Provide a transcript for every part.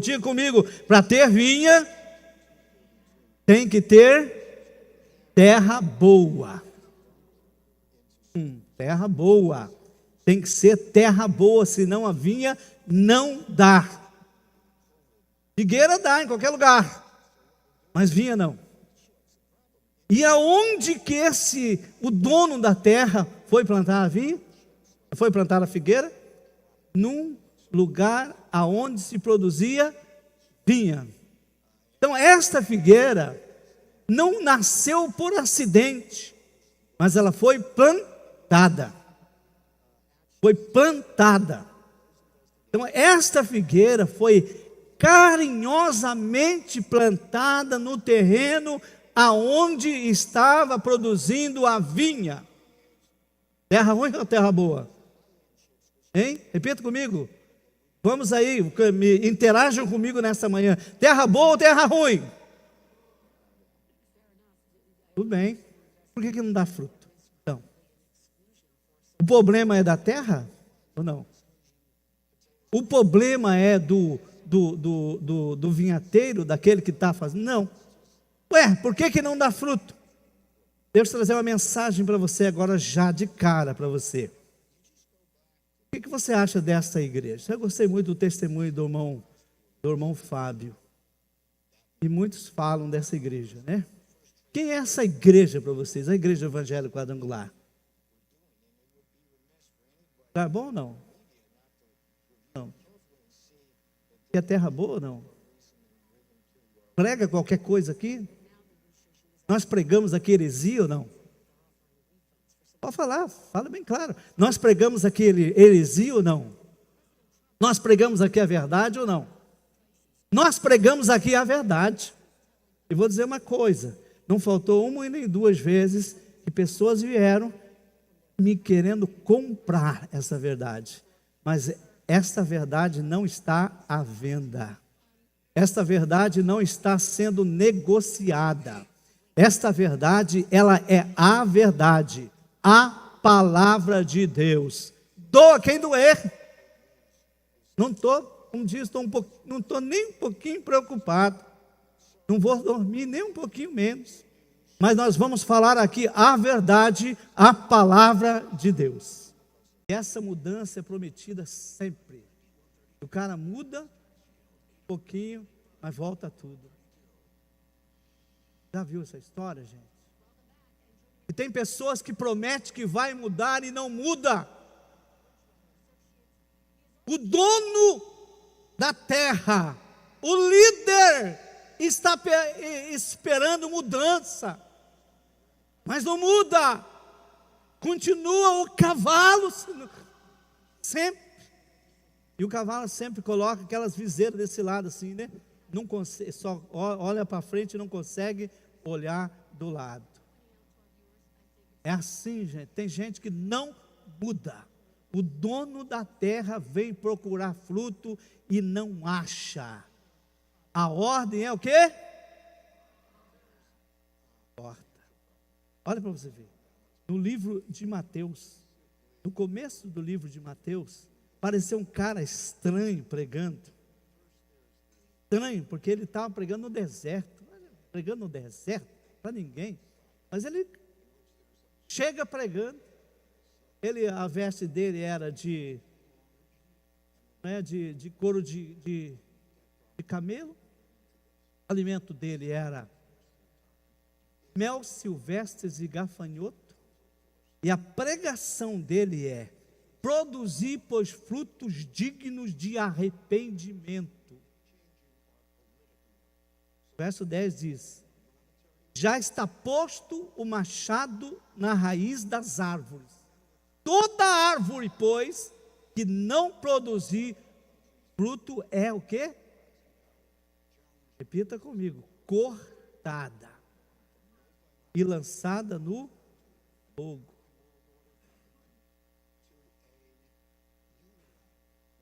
Diga comigo, para ter vinha, tem que ter terra boa. Terra boa. Tem que ser terra boa, senão a vinha não dá. Figueira dá em qualquer lugar, mas vinha não. E aonde que o dono da terra foi plantar a vinha? Foi plantar a figueira? Num lugar aonde se produzia vinha. Então esta figueira não nasceu por acidente, mas ela foi plantada. Foi plantada. Então esta figueira foi carinhosamente plantada no terreno aonde estava produzindo a vinha. Terra ruim ou terra boa? Hein? Repita comigo. Vamos aí, interajam comigo nessa manhã. Terra boa ou terra ruim? Tudo bem. Por que não dá fruto? Então, o problema é da terra ou não? O problema é do vinhateiro, daquele que está fazendo? Não. Ué, por que não dá fruto? Deus trazer uma mensagem para você agora, já de cara para você. O que você acha desta igreja? Eu gostei muito do testemunho do irmão Fábio. E muitos falam dessa igreja, né? Quem é essa igreja para vocês? A igreja evangélica quadrangular. Tá bom ou não? Não. É terra boa ou não? Prega qualquer coisa aqui? Nós pregamos aqui heresia ou não? Pode falar, fala bem claro. Nós pregamos aqui heresia ou não? Nós pregamos aqui a verdade ou não? Nós pregamos aqui a verdade. E vou dizer uma coisa, não faltou uma e nem duas vezes que pessoas vieram me querendo comprar essa verdade. Mas esta verdade não está à venda. Esta verdade não está sendo negociada. Esta verdade, ela é a verdade, a palavra de Deus. Doa quem doer. Não estou, não estou nem um pouquinho preocupado. Não vou dormir nem um pouquinho menos. Mas nós vamos falar aqui a verdade, a palavra de Deus. E essa mudança é prometida sempre. O cara muda um pouquinho, mas volta tudo. Já viu essa história, gente? E tem pessoas que prometem que vai mudar e não muda. O dono da terra, o líder, está esperando mudança, mas não muda. Continua o cavalo sempre. E o cavalo sempre coloca aquelas viseiras desse lado assim, né? Não consegue, só olha para frente e não consegue olhar do lado. É assim, gente. Tem gente que não muda. O dono da terra vem procurar fruto e não acha. A ordem é o quê? Corta. Olha para você ver. No livro de Mateus, no começo do livro de Mateus, apareceu um cara estranho pregando. Estranho, porque ele estava pregando no deserto. Pregando no deserto para ninguém. Mas ele chega pregando. A veste dele era de couro de camelo. O alimento dele era mel, silvestres e gafanhoto. E a pregação dele é: produzir, pois, frutos dignos de arrependimento. Verso 10 diz: já está posto o machado na raiz das árvores. Toda árvore, pois, que não produzir fruto é o quê? Repita comigo: cortada e lançada no fogo.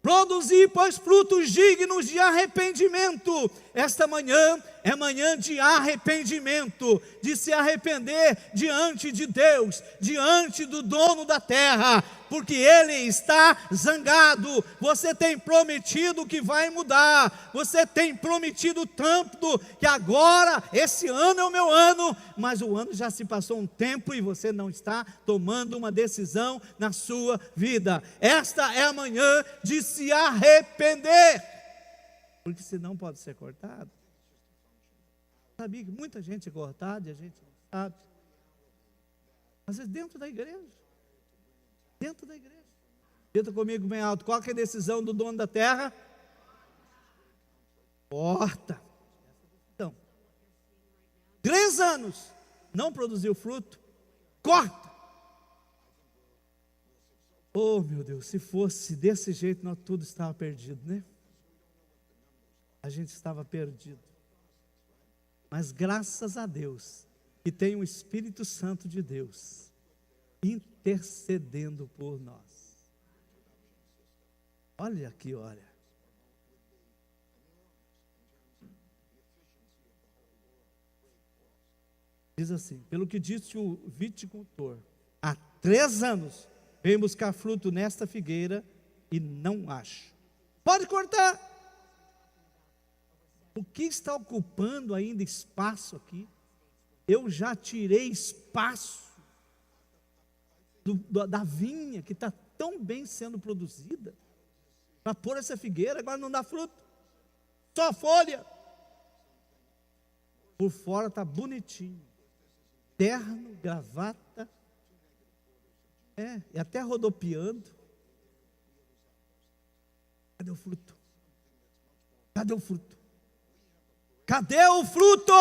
Produzir, pois, frutos dignos de arrependimento. Esta manhã é manhã de arrependimento, de se arrepender diante de Deus, diante do dono da terra, porque Ele está zangado. Você tem prometido que vai mudar, você tem prometido tanto, que agora, esse ano é o meu ano, mas o ano já se passou um tempo e você não está tomando uma decisão na sua vida. Esta é a manhã de se arrepender, porque senão pode ser cortado. Sabia que muita gente é cortada e a gente não sabe. Às vezes dentro da igreja. Dentro da igreja. Grita comigo bem alto. Qual que é a decisão do dono da terra? Corta. Então, 3 anos não produziu fruto. Corta. Oh meu Deus, se fosse desse jeito, nós tudo estava perdido, né? A gente estava perdido. Mas graças a Deus, que tem o Espírito Santo de Deus intercedendo por nós. Olha aqui, olha. Diz assim: pelo que disse o viticultor, há 3 anos venho buscar fruto nesta figueira e não acho. Pode cortar. O que está ocupando ainda espaço aqui? Eu já tirei espaço da vinha que está tão bem sendo produzida, para pôr essa figueira, agora não dá fruto, só folha. Por fora está bonitinho, terno, gravata, e até rodopiando. Cadê o fruto? Cadê o fruto? Cadê o fruto?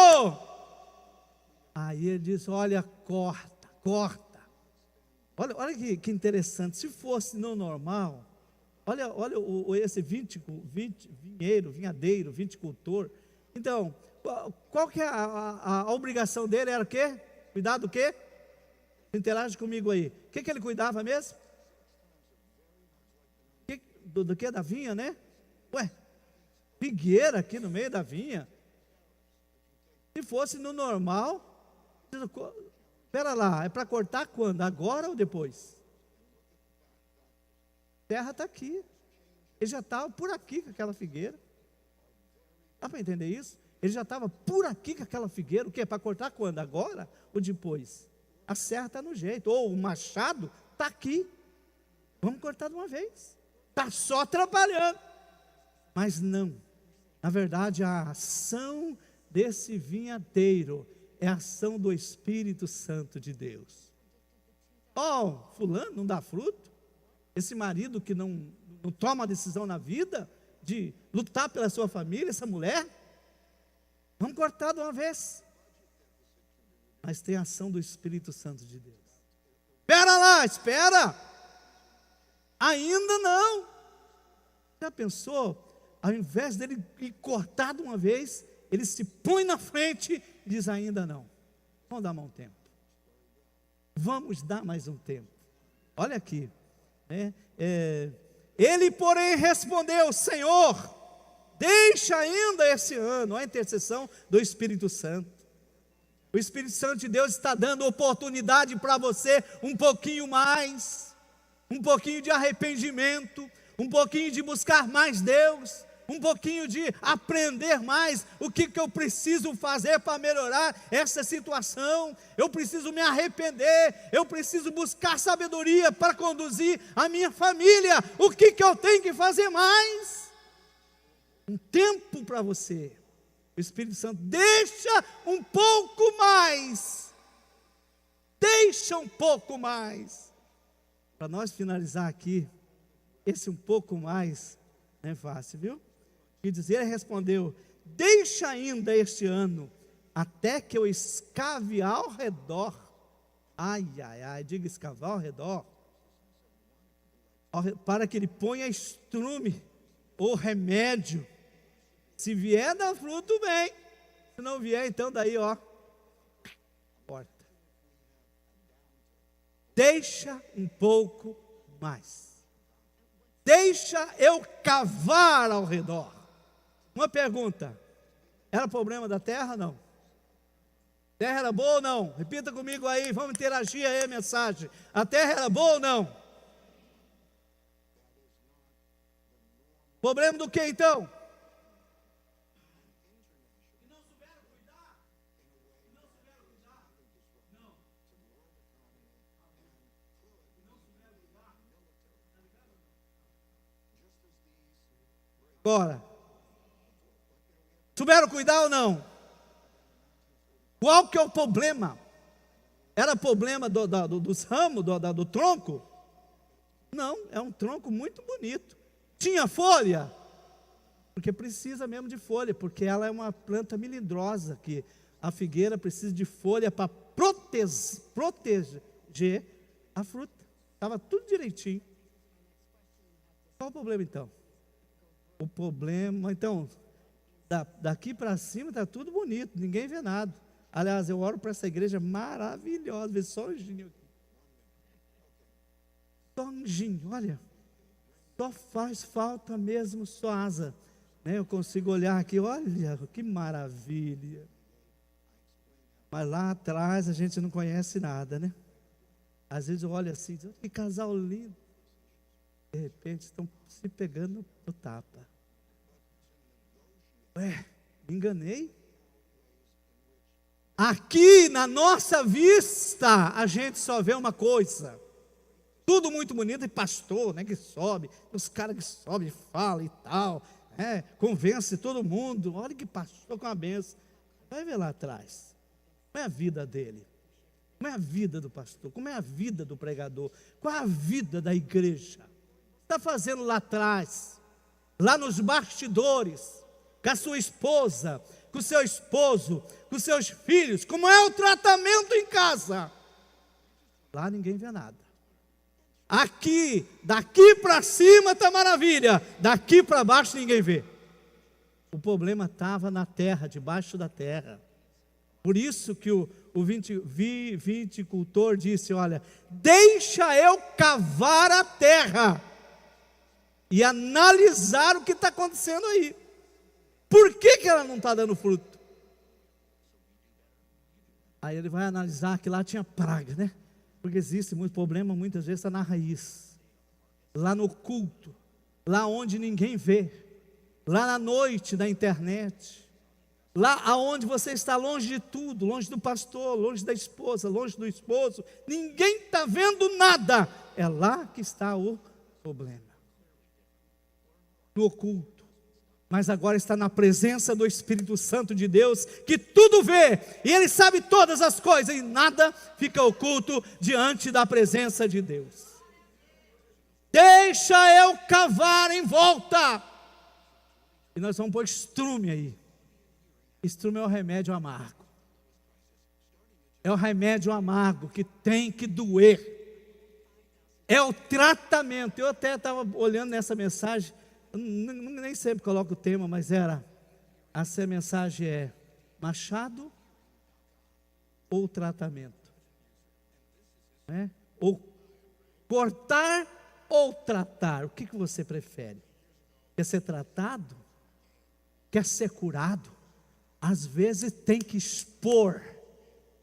Aí ele disse: olha, corta. Olha que interessante. Se fosse no normal, olha esse vinhadeiro, viticultor. Então, qual que é a obrigação dele? Era o quê? Cuidar do quê? Interage comigo aí. O que ele cuidava mesmo? Do que? Da vinha, né? Ué, figueira aqui no meio da vinha. Se fosse no normal, espera lá, é para cortar quando? Agora ou depois? A terra está aqui. Ele já estava por aqui com aquela figueira. Dá para entender isso? Ele já estava por aqui com aquela figueira. O que? Para cortar quando? Agora ou depois? A serra está no jeito. Ou o machado está aqui. Vamos cortar de uma vez. Está só atrapalhando. Mas não. Na verdade, a ação desse vinhadeiro é a ação do Espírito Santo de Deus. Fulano não dá fruto? Esse marido que não toma a decisão na vida de lutar pela sua família, essa mulher, vamos cortar de uma vez. Mas tem a ação do Espírito Santo de Deus. Espera lá, espera. Ainda não. Já pensou? Ao invés dele ir cortar de uma vez, ele se põe na frente e diz: ainda não, vamos dar mais um tempo. Vamos dar mais um tempo. Olha aqui, né? Ele, porém, respondeu: Senhor, deixa ainda esse ano. A intercessão do Espírito Santo. O Espírito Santo de Deus está dando oportunidade para você um pouquinho mais, um pouquinho de arrependimento, um pouquinho de buscar mais Deus, um pouquinho de aprender mais o que eu preciso fazer para melhorar essa situação. Eu preciso me arrepender, eu preciso buscar sabedoria para conduzir a minha família. O que eu tenho que fazer mais? Um tempo para você. O Espírito Santo deixa um pouco mais. Deixa um pouco mais. Para nós finalizar aqui, esse um pouco mais não é fácil, viu? E dizer, ele respondeu: deixa ainda este ano, até que eu escave ao redor. Diga escavar ao redor. Para que ele ponha estrume ou remédio. Se vier dar fruto, bem. Se não vier, então daí, corta. Deixa um pouco mais. Deixa eu cavar ao redor. Uma pergunta: Era problema da terra, não? A terra era boa ou não? Repita comigo aí, vamos interagir aí a mensagem. A terra era boa ou não? Problema do que então? Agora, souberam cuidar ou não? Qual que é o problema? Era problema dos ramos, do tronco? Não, é um tronco muito bonito. Tinha folha? Porque precisa mesmo de folha, porque ela é uma planta melindrosa, que a figueira precisa de folha para proteger a fruta. Estava tudo direitinho. Qual o problema então? O problema, então, daqui para cima está tudo bonito, ninguém vê nada. Aliás, eu oro para essa igreja maravilhosa, vê só anjinho aqui. Só anjinho, olha, só faz falta mesmo só asa. Né? Eu consigo olhar aqui, olha, que maravilha. Mas lá atrás a gente não conhece nada, né? Às vezes eu olho assim, que casal lindo. De repente estão se pegando no tapa. Ué, me enganei? Aqui na nossa vista, a gente só vê uma coisa. Tudo muito bonito, e pastor, né, que sobe, os caras que sobem e falam e tal, convence todo mundo. Olha que pastor com a benção. Vai ver lá atrás. Como é a vida dele? Como é a vida do pastor? Como é a vida do pregador? Qual é a vida da igreja? Está fazendo lá atrás, lá nos bastidores, com a sua esposa, com o seu esposo, com os seus filhos, como é o tratamento em casa? Lá ninguém vê nada. Aqui, daqui para cima está maravilha, daqui para baixo ninguém vê. O problema estava na terra, debaixo da terra. Por isso que o viticultor disse, olha, deixa eu cavar a terra e analisar o que está acontecendo aí. Por que ela não está dando fruto? Aí ele vai analisar que lá tinha praga, né? Porque existe muito problema, muitas vezes está na raiz, lá no oculto, lá onde ninguém vê, lá na noite, na internet, lá aonde você está longe de tudo, longe do pastor, longe da esposa, longe do esposo, ninguém está vendo nada, é lá que está o problema, no oculto. Mas agora está na presença do Espírito Santo de Deus, que tudo vê, e Ele sabe todas as coisas, e nada fica oculto diante da presença de Deus. Deixa eu cavar em volta, e nós vamos pôr estrume aí. Estrume é o remédio amargo, é o remédio amargo que tem que doer, é o tratamento. Eu até estava olhando nessa mensagem, nem sempre coloco o tema, mas essa mensagem é machado ou tratamento, né? Ou cortar ou tratar, o que você prefere? Quer ser tratado? Quer ser curado? Às vezes tem que expor,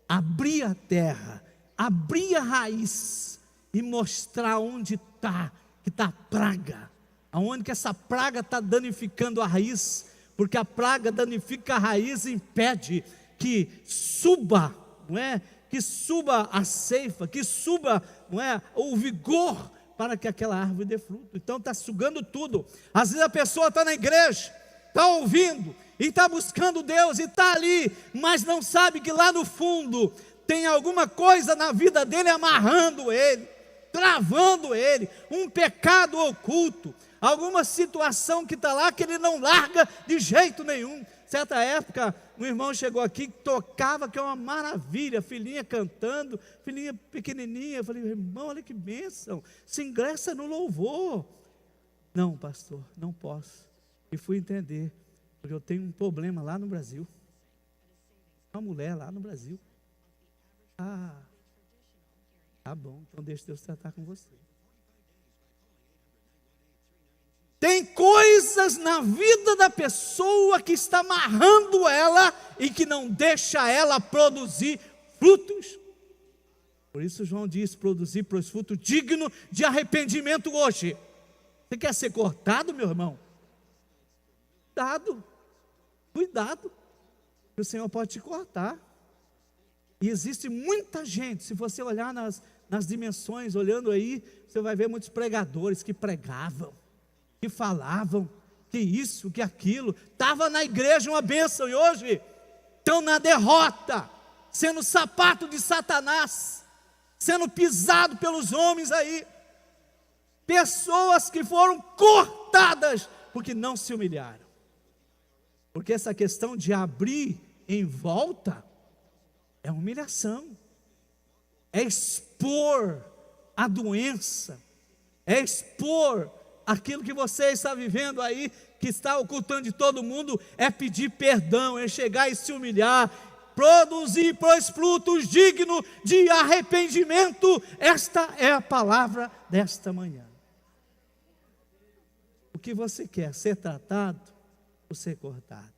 abrir a terra, abrir a raiz e mostrar onde está, que está a praga, aonde que essa praga está danificando a raiz, porque a praga danifica a raiz e impede que suba, não é? Que suba a ceifa, que suba, não é? O vigor para que aquela árvore dê fruto. Então está sugando tudo. Às vezes a pessoa está na igreja, está ouvindo, e está buscando Deus, e está ali, mas não sabe que lá no fundo tem alguma coisa na vida dele amarrando ele, travando ele, um pecado oculto, alguma situação que está lá que ele não larga de jeito nenhum. Certa época, um irmão chegou aqui, tocava, que é uma maravilha, filhinha cantando, filhinha pequenininha. Eu falei, irmão, olha que bênção, se ingressa no louvor. Não, pastor, não posso. E fui entender, porque eu tenho um problema lá no Brasil, uma mulher lá no Brasil. Ah, tá bom, então deixa Deus tratar com você. Tem coisas na vida da pessoa que está amarrando ela e que não deixa ela produzir frutos. Por isso João diz: produzir pois fruto digno de arrependimento hoje. Você quer ser cortado, meu irmão? Cuidado, que o Senhor pode te cortar. E existe muita gente, se você olhar nas dimensões, olhando aí, você vai ver muitos pregadores que pregavam, que falavam, que isso, que aquilo, estava na igreja uma bênção, e hoje estão na derrota, sendo sapato de Satanás, sendo pisado pelos homens aí, pessoas que foram cortadas, porque não se humilharam, porque essa questão de abrir em volta, é humilhação, é expor a doença, é expor aquilo que você está vivendo aí, que está ocultando de todo mundo, é pedir perdão, é chegar e se humilhar, produzir pois frutos dignos de arrependimento. Esta é a palavra desta manhã. O que você quer? Ser tratado ou ser cortado?